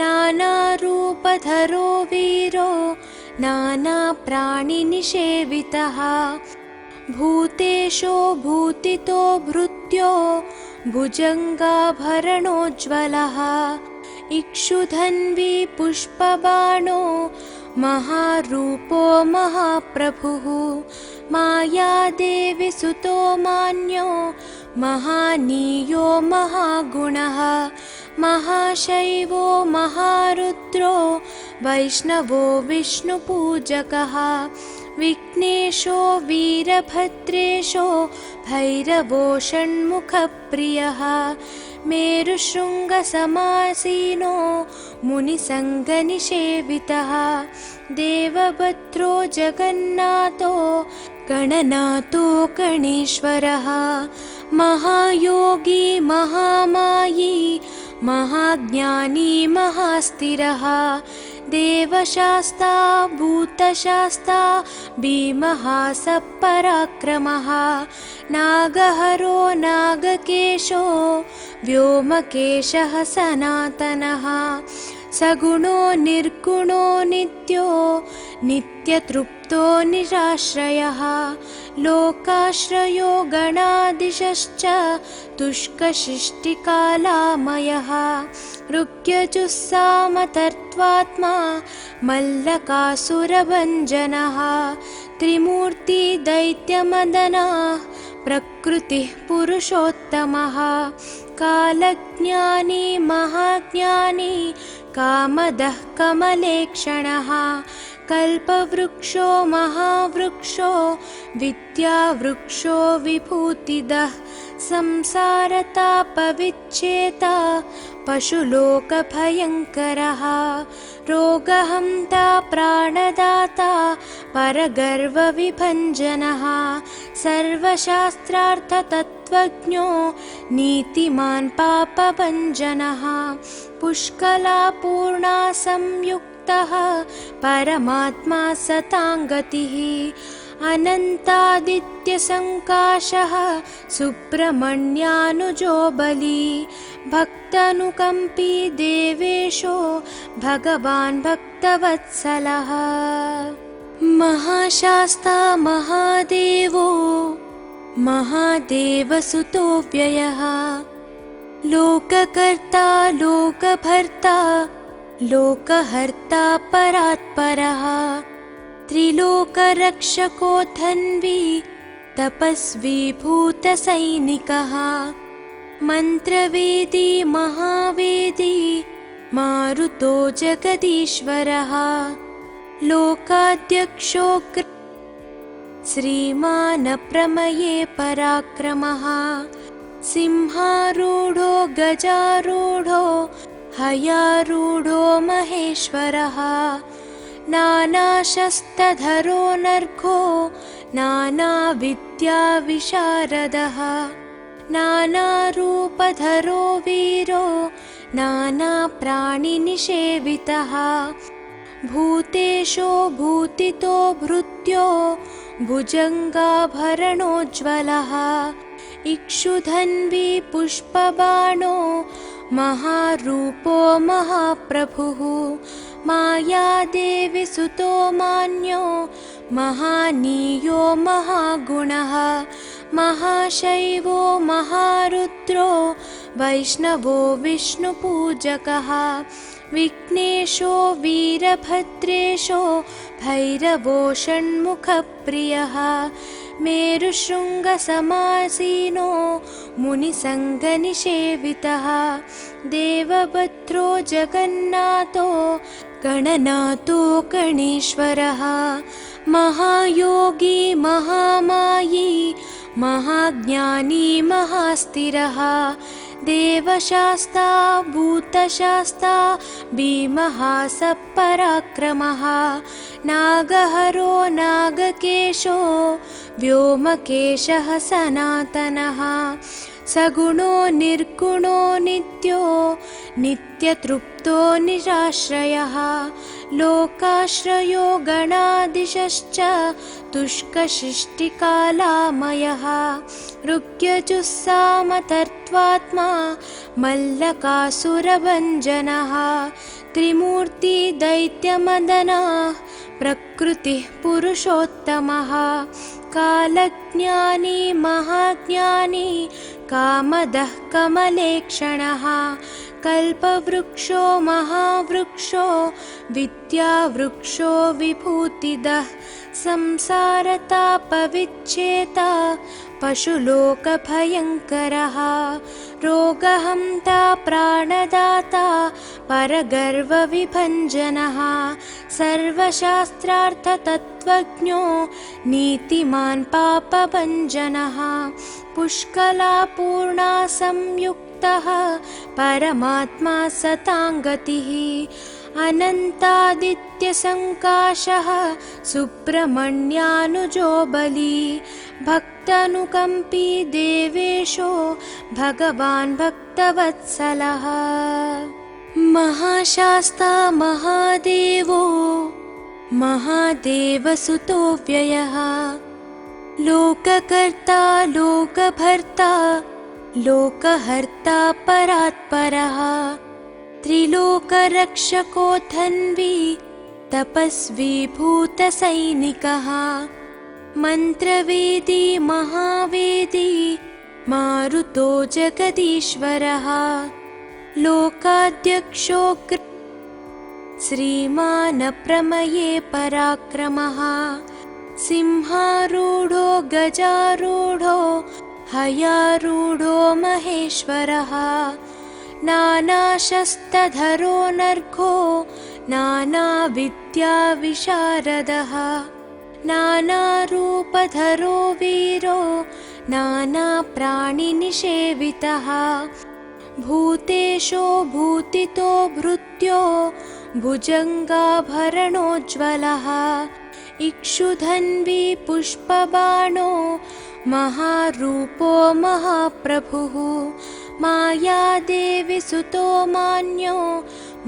नानारूपधरो वीरो नानाप्राणिनिषेवितः भूतेशो भूतितो भृत्यो भुजङ्गाभरणोज्ज्वलः इक्षुधन्वी पुष्पबाणो महारूपो महाप्रभुः मायादेवी सुतो मान्यो महानीयो महागुणः महाशैवो महारुद्रो वैष्णवो विष्णुपूजकः विघ्नेशो वीरभद्रेशो भैरवो षण्मुखप्रियः मेरुशृङ्गसमासीनो मुनिसङ्गनिषेवितः देवभद्रो जगन्नाथो गणनाथो गणेश्वरः महायोगी महामायी महाज्ञानी महास्थिरः देवशास्ता भूतशास्ता भीमः सपराक्रमः नागहरो नागकेशो व्योमकेशः सनातनः सगुणो निर्गुणो नित्यो नित्यतृप्तो निराश्रयः लोकाश्रयो गणाधीशश्च तुष्कशिष्टिकालामयः ऋग्यजुस्सामतर्त्वात्मा मल्लकासुरभञ्जनः त्रिमूर्ति दैत्यमदनः प्रकृतिः पुरुषोत्तमः कालज्ञानी महाज्ञानी कामदः कमलेक्षणः कल्पवृक्षो महावृक्षो विद्यावृक्षो विभूतिदः संसारतापविच्छेता पशुलोकभयङ्करः रोगहन्ता प्राणदाता परगर्वविभञ्जनः सर्वशास्त्रार्थतत्त्वज्ञो नीतिमान् पापभञ्जनः पुष्कलापूर्णा संयुक्तः परमात्मा सताङ्गतिः अनन्तादित्यसङ्काशः सुब्रह्मण्यानुजो बली भक्तानुकम्पी देवेशो भगवान् भक्तवत्सलः महाशास्ता महादेवो महादेवसुतो व्ययः लोककर्ता लोकभर्ता लोकहर्ता परात्परः त्रिलोकरक्षको धन्वी तपस्वी भूतसैनिकः मन्त्रवेदी महावेदी मारुतो जगदीश्वरः लोकाध्यक्षो श्रीमान् प्रमये पराक्रमः सिंहारूढो गजारूढो हयारूढो महेश्वरः नानाशस्त्रधरो नर्घो नानाविद्याविशारदः नानारूपधरो वीरो नानाप्राणिनिषेवितः भूतेशो भूतितो भृत्यो भुजङ्गाभरणोज्ज्वलः इक्षुधन्वी पुष्पबाणो महारूपो महाप्रभुः मायादेवी सुतो मान्यो महानीयो महागुणः महाशैवो महारुद्रो वैष्णवो विष्णुपूजकः विघ्नेशो वीरभद्रेशो भैरवो षण्मुखप्रियः मेरुशृङ्गसमासीनो मुनिसङ्गनिषेवितः देवभद्रो जगन्नाथो गणनाथो गणेश्वरः महायोगी महामायी महाज्ञानी महास्थिरः देवशास्ता भूतशास्ता भीमः सपराक्रमः नागहरो नागकेशो व्योमकेशः सनातनः सगुणो निर्गुणो नित्यो नित्यतृप्तो निराश्रयः लोकाश्रयो गणाधीशश्च तुष्कशिष्टिकालामयः ऋग्यजुस्सामतर्त्वात्मा मल्लकासुरभञ्जनः त्रिमूर्ति दैत्यमदनः प्रकृतिः पुरुषोत्तमः कालज्ञानी महाज्ञानी कामदः कमलेक्षणः कल्पवृक्षो महावृक्षो विद्यावृक्षो विभूतिदः संसारतापविच्छेता पशुलोकभयङ्करः रोगहन्ता प्राणदाता परगर्वविभञ्जनः सर्वशास्त्रार्थतत्त्वज्ञो नीतिमान् पापभञ्जनः पुष्कलापूर्णा संयुक्तः संयुक्तः परमात्मा सताङ्गतिः अनन्तादित्यसङ्काशः सुब्रह्मण्यानुजो बली भक्तानुकम्पी देवेशो भगवान् भक्तवत्सलः महाशास्ता महादेवो महादेवसुतो व्ययः लोककर्ता लोकभर्ता लोकहर्ता परात्परः त्रिलोकरक्षको धन्वी तपस्वी भूतसैनिकः मन्त्रवेदी महावेदी मारुतो जगदीश्वरः लोकाध्यक्षो श्रीमान् प्रमये पराक्रमः सिंहारूढो गजारूढो हयारूढो महेश्वरः नानाशस्त्रधरो नर्घो नानाविद्याविशारदः नानारूपधरो वीरो नानाप्राणिनिषेवितः भूतेशो भूतितो भृत्यो भुजङ्गाभरणोज्ज्वलः इक्षुधन्वी पुष्पबाणो महारूपो महाप्रभुः मायादेवी सुतो मान्यो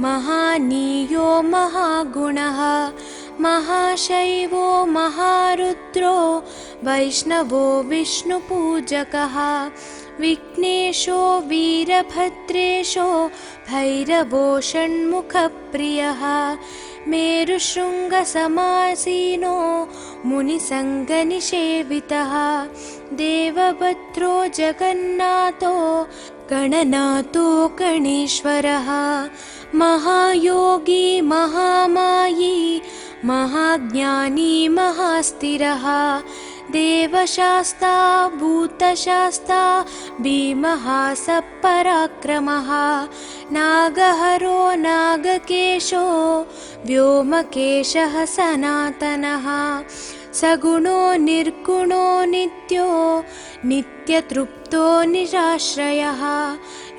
महानीयो महागुणः महाशैवो महारुद्रो वैष्णवो विष्णुपूजकः विघ्नेशो वीरभद्रेशो भैरवो षण्मुखप्रियः मेरुशृङ्गसमासीनो मुनिसङ्गनिषेवितः देवभद्रो जगन्नाथो गणनाथो गणेश्वरः महायोगी महामायी महाज्ञानी महास्थिरः देवशास्ता भूतशास्ता भीमः सपराक्रमः नागहरो नागकेशो व्योमकेशः सनातनः सगुणो निर्गुणो नित्यो नित्यतृप्तो निराश्रयः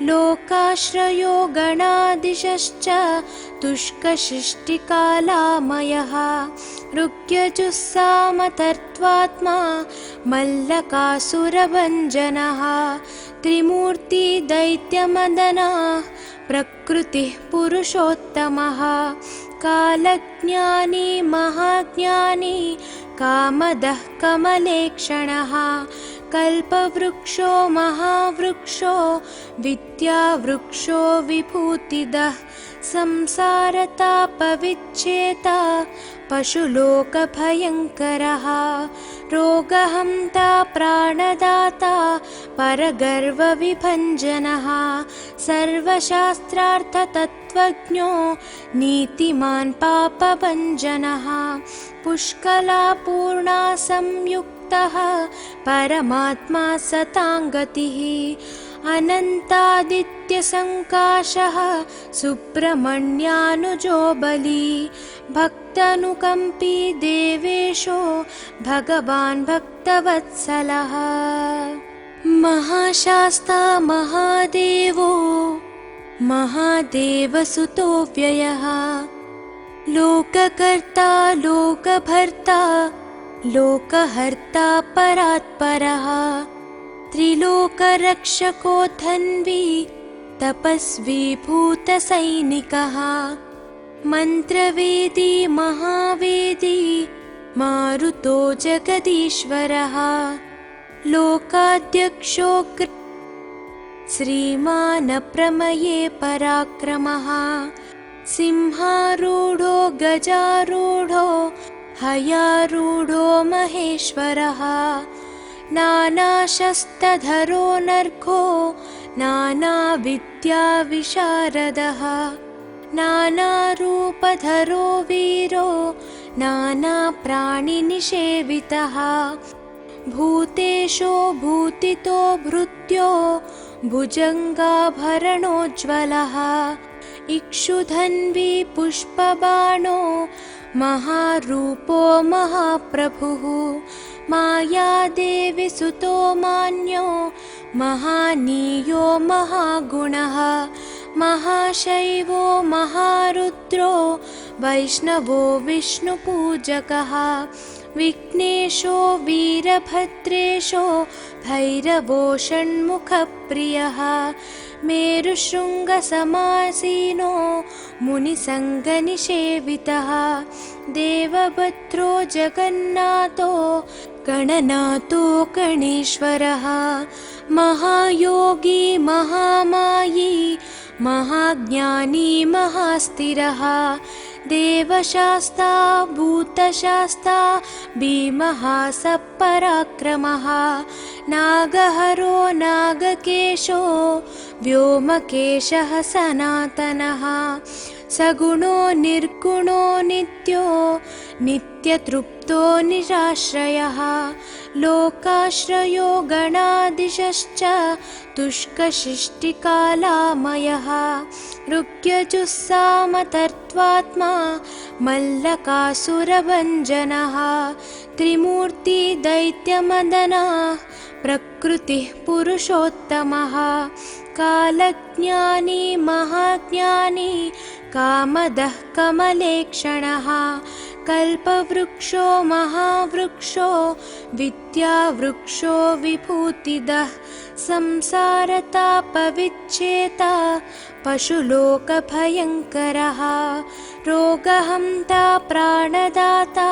लोकाश्रयो गणाधीशश्च तुष्कसृष्टिकालामयः ऋग्यजुस्सामतर्त्वात्मा मल्लकासुरभञ्जनः त्रिमूर्ति दैत्यमदनः प्रकृतिः पुरुषोत्तमः कालज्ञानी महाज्ञानी कामदः कमलेक्षणः कल्पवृक्षो महावृक्षो विद्यावृक्षो विभूतिदः संसारतापविच्छेता पशुलोकभयङ्करः रोगहन्ता प्राणदाता परगर्वविभञ्जनः सर्वशास्त्रार्थतत्त्वज्ञो नीतिमान् पापभञ्जनः पुष्कलापूर्णा संयुक्तः परमात्मा सताङ्गतिः अनन्तादित्यसङ्काशः सुब्रह्मण्यानुजो बली भक्तानुकम्पी देवेशो भगवान् भक्तवत्सलः महाशास्ता महादेवो महादेवसुतो व्ययः लोककर्ता लोकभर्ता लोकहर्ता परात्परः त्रिलोकरक्षको धन्वी तपस्वी भूतसैनिकः मन्त्रवेदी महावेदी मारुतो जगदीश्वरः लोकाध्यक्षो श्रीमान् प्रमये पराक्रमः सिंहारूढो गजारूढो हयारूढो महेश्वरः नानाशस्त्रधरो नर्घो नानाविद्याविशारदः नानारूपधरो वीरो नानाप्राणिनिषेवितः भूतेशो भूतितो भृत्यो भुजङ्गाभरणोज्ज्वलः इक्षुधन्वी पुष्पबाणो महारूपो महाप्रभुः मायादेवी सुतो मान्यो महानीयो महागुणः महाशैवो महारुद्रो वैष्णवो विष्णुपूजकः विघ्नेशो वीरभद्रेशो भैरवो षण्मुखप्रियः मेरुशृङ्गसमासीनो मुनिसङ्गनिषेवितः देवभद्रो जगन्नाथो गणनाथो गणेश्वरः महायोगी महामायी महाज्ञानी महास्थिरः देवशास्ता भूतशास्ता भीमः सपराक्रमः नागहरो नागकेशो व्योमकेशः सनातनः सगुणो निर्गुणो नित्यो नित्यतृप्तो निराश्रयः लोकाश्रयो गणाधीशश्च तुष्कशिष्टिकालामयः ऋग्यजुस्सामतर्त्वात्मा मल्लकासुरभञ्जनः त्रिमूर्ति दैत्यमदनः प्रकृतिः पुरुषोत्तमः कालज्ञानी महाज्ञानी कामदः कमलेक्षणः कल्पवृक्षो महावृक्षो विद्यावृक्षो विभूतिदः संसारतापविच्छेता पशुलोकभयङ्करः रोगहन्ता प्राणदाता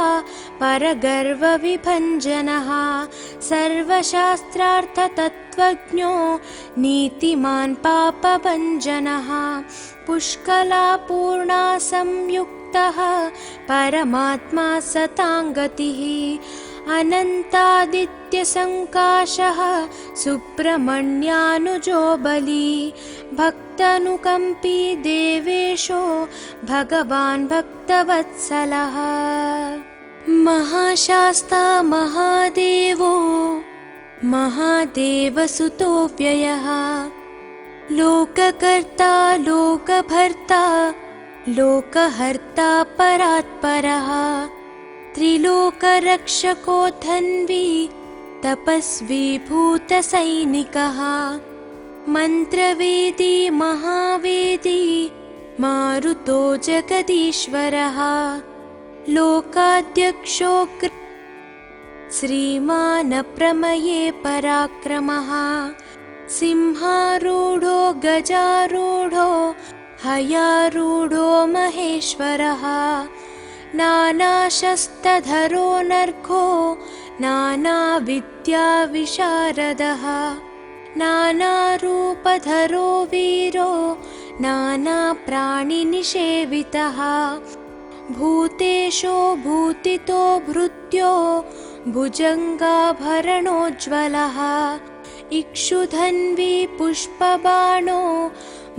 परगर्वविभञ्जनः सर्वशास्त्रार्थतत्त्वज्ञो नीतिमान् पापभञ्जनः पुष्कलापूर्णा संयुक्तः परमात्मा सताङ्गतिः अनन्तादित्यसङ्काशः सुब्रह्मण्यानुजो बली भक्तानुकम्पी देवेशो भगवान् भक्तवत्सलः महाशास्ता महादेवो महादेवसुतो व्ययः लोककर्ता लोकभर्ता लोकहर्ता परात्परः त्रिलोकरक्षको धन्वी तपस्वी भूतसैनिकः मन्त्रवेदी महावेदी मारुतो जगदीश्वरः लोकाध्यक्षो श्रीमान् प्रमये पराक्रमः सिंहारूढो गजारूढो हयारूढो महेश्वरः नानाशस्त्रधरो नर्घो नानाविद्याविशारदः नानारूपधरो वीरो नानाप्राणिनिषेवितः भूतेशो भूतितो भृत्यो भुजङ्गाभरणोज्ज्वलः इक्षुधन्वी पुष्पबाणो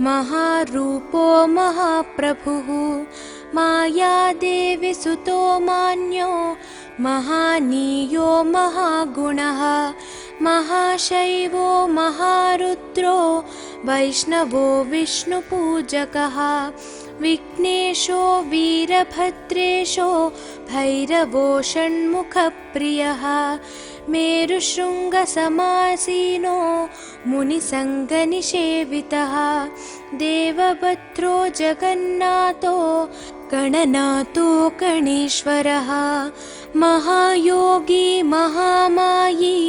महारूपो महाप्रभुः मायादेवी सुतो मान्यो महानीयो महागुणः महाशैवो महारुद्रो वैष्णवो विष्णुपूजकः विघ्नेशो वीरभद्रेशो भैरवो षण्मुखप्रियः मेरुशृङ्गसमासीनो मुनिसङ्गनिषेवितः देवभद्रो जगन्नाथो गणनाथो गणेश्वरः महायोगी महामायी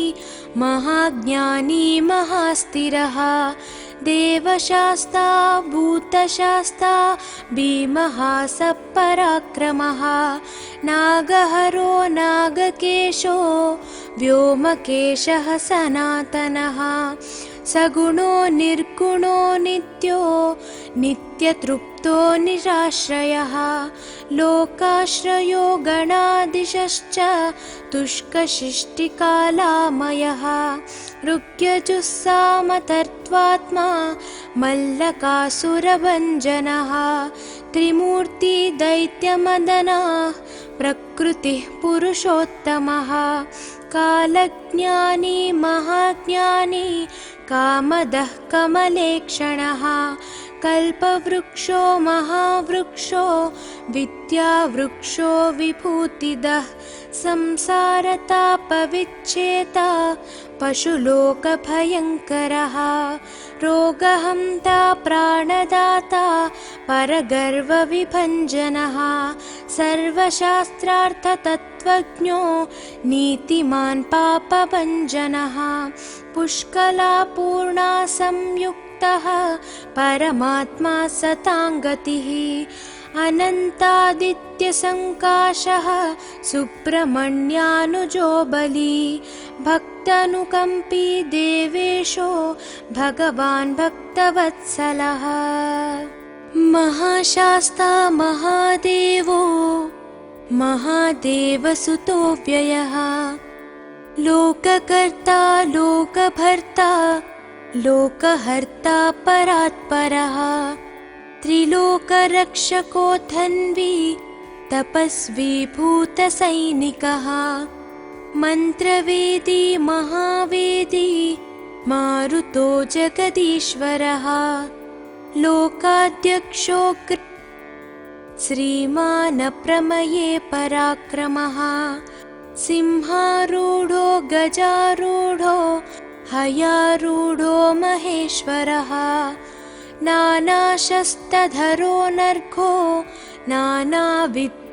महाज्ञानी महास्थिरः देवशास्ता भूतशास्ता भीमः सपराक्रमः नागहरो नागकेशो व्योमकेशः सनातनः सगुणो निर्गुणो नित्यो नित्यतृप्तो निराश्रयः लोकाश्रयो गणाधीशश्च तुष्कशिष्टिकालामयः ऋग्यजुस्सामतर्त्वात्मा मल्लकासुरभञ्जनः त्रिमूर्ति दैत्यमदनः प्रकृतिः पुरुषोत्तमः कालज्ञानी महाज्ञानी कामदः कमलेक्षणः कल्पवृक्षो महावृक्षो विद्यावृक्षो विभूतिदः संसारतापविच्छेता पशुलोकभयङ्करः रोगहन्ता प्राणदाता परगर्वविभञ्जनः सर्वशास्त्रार्थतत्त्वज्ञो नीतिमान् पापभञ्जनः पुष्कलापूर्णा संयुक्तः परमात्मा सताङ्गतिः अनन्तादित्यसङ्काशः सुब्रह्मण्यानुजो बली भक्तानुकम्पी देवेशो भगवान् भक्तवत्सलः महाशास्ता महादेवो महादेवसुतो व्ययः लोककर्ता लोकभर्ता लोकहर्ता परात्परः त्रिलोकरक्षको धन्वी तपस्वी भूतसैनिकः मन्त्रवेदी महावेदी मारुतो जगदीश्वरः लोकाध्यक्षो श्रीमान् प्रमये पराक्रमः सिंहारूढो गजारूढो हयारूढो महेश्वरः नानाशस्त्रधरो नर्घो नानाविद्याविशारदः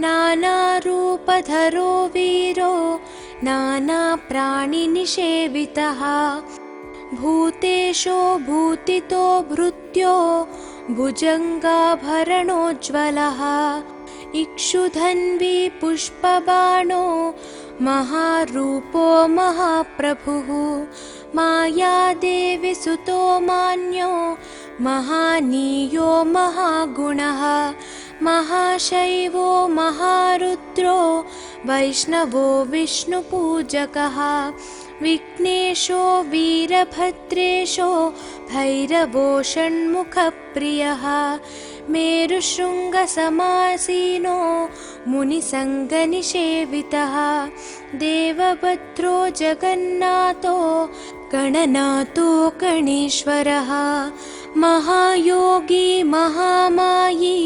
नानारूपधरो वीरो नानाप्राणिनिषेवितः भूतेशो भूतितो भृत्यो भुजङ्गाभरणोज्ज्वलः इक्षुधन्वी पुष्पबाणो महारूपो महाप्रभुः मायादेवी सुतो मान्यो महानीयो महागुणः महाशैवो महारुद्रो वैष्णवो विष्णुपूजकः विघ्नेशो वीरभद्रेशो भैरवो षण्मुखप्रियः मेरुशृङ्गसमासीनो मुनिसङ्गनिषेवितः देवभद्रो जगन्नाथो गणनाथो गणेश्वरः महायोगी महामायी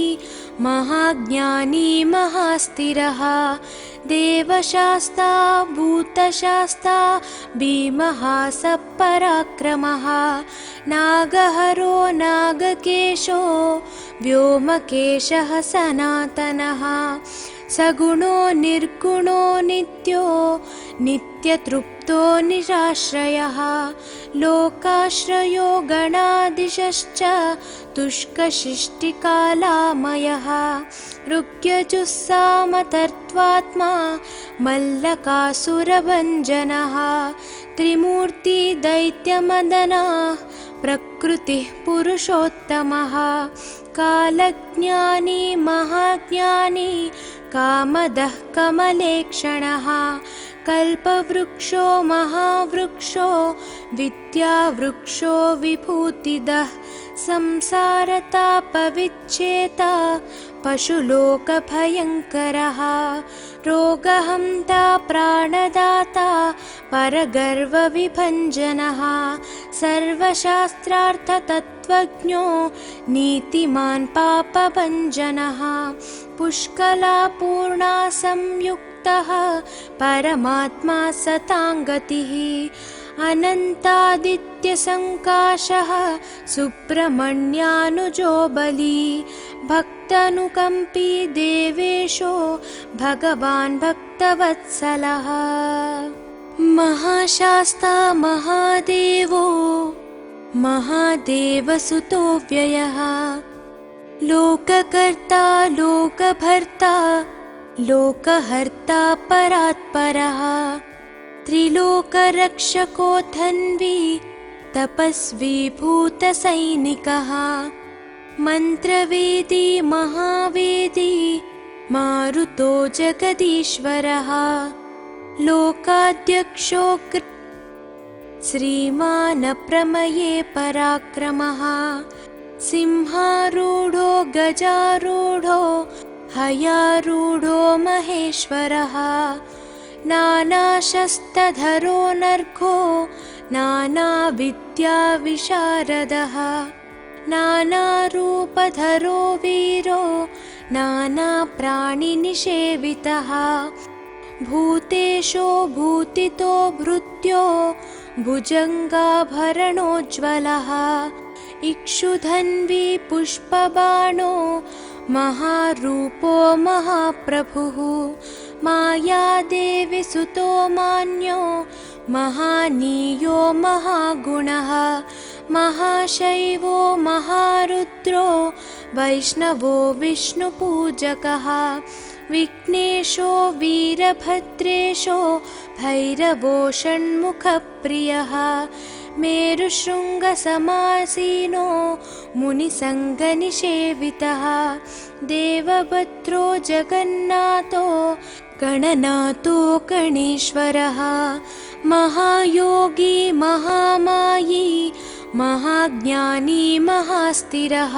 महाज्ञानी महास्थिरः देवशास्ता भूतशास्ता भीमः सपराक्रमः नागहरो नागकेशो व्योमकेशः सनातनः सगुणो निर्गुणो नित्यो नित्यतृप्तो निराश्रयः लोकाश्रयो गणाधीशश्च तुष्कशिष्टिकालामयः ऋग्यजुस्सामतर्त्वात्मा मल्लकासुरभञ्जनः त्रिमूर्ति दैत्यमदनः प्रकृतिः पुरुषोत्तमः कालज्ञानी महाज्ञानी कामदः कमलेक्षणः कल्पवृक्षो महावृक्षो विद्यावृक्षो विभूतिदः संसारतापविच्छेता पशुलोकभयङ्करः रोगहन्ता प्राणदाता परगर्वविभञ्जनः सर्वशास्त्रार्थतत्त्वज्ञो नीतिमान् पापभञ्जनः पुष्कलापूर्णा संयुक्तः परमात्मा सताङ्गतिः अनन्तादित्यसङ्काशः सुब्रह्मण्यानुजो बली भक्तानुकम्पी देवेशो भगवान् भक्तवत्सलः महाशास्ता महादेवो महादेवसुतो व्ययः लोककर्ता लोकभर्ता लोकहर्ता परात्परः त्रिलोकरक्षको धन्वी तपस्वी भूतसैनिकः मन्त्रवेदी महावेदी मारुतो जगदीश्वरः लोकाध्यक्षो श्रीमान् प्रमये पराक्रमः सिंहारूढो गजारूढो हयारूढो महेश्वरः नानाशस्त्रधरो नर्घो नानाविद्याविशारदः नानारूपधरो वीरो नानाप्राणिनिषेवितः भूतेशो भूतितो भृत्यो भुजङ्गाभरणोज्ज्वलः इक्षुधन्वी पुष्पबाणो महारूपो महाप्रभुः मायादेवी सुतो मान्यो महानीयो महागुणः महाशैवो महारुद्रो वैष्णवो विष्णुपूजकः विघ्नेशो वीरभद्रेशो भैरवो षण्मुखप्रियः मेरुशृङ्गसमासीनो मुनिसङ्गनिषेवितः देवभद्रो जगन्नाथो गणनाथो गणेश्वरः महायोगी महामायी महाज्ञानी महास्थिरः